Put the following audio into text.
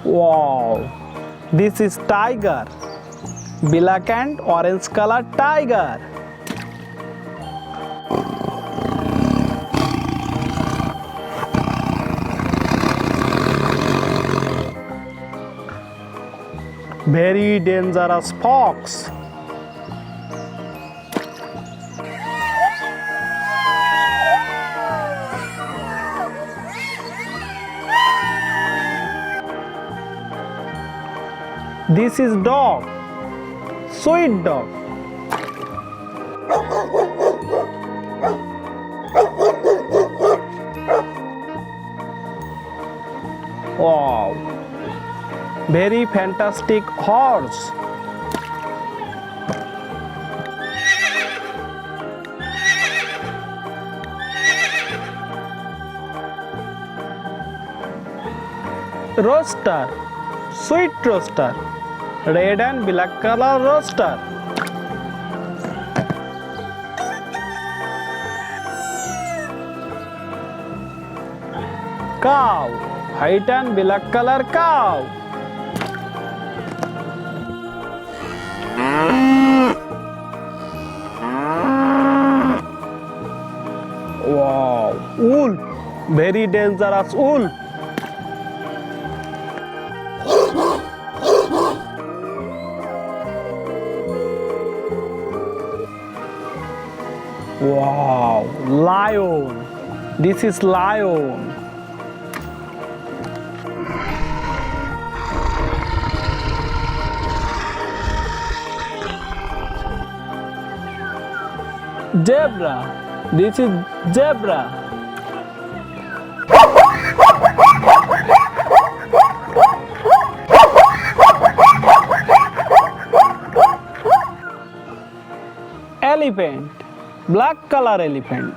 Wow, this is tiger. Black and orange color tiger. Very dangerous fox. This is dog. Sweet dog. Wow, very fantastic horse. Rooster, sweet rooster, red and black color rooster. Cow, white and black color cow. Wow, wolf, very dangerous wolf. Wow, lion. This is lion. Zebra. This is zebra. Elephant. Black color elephant.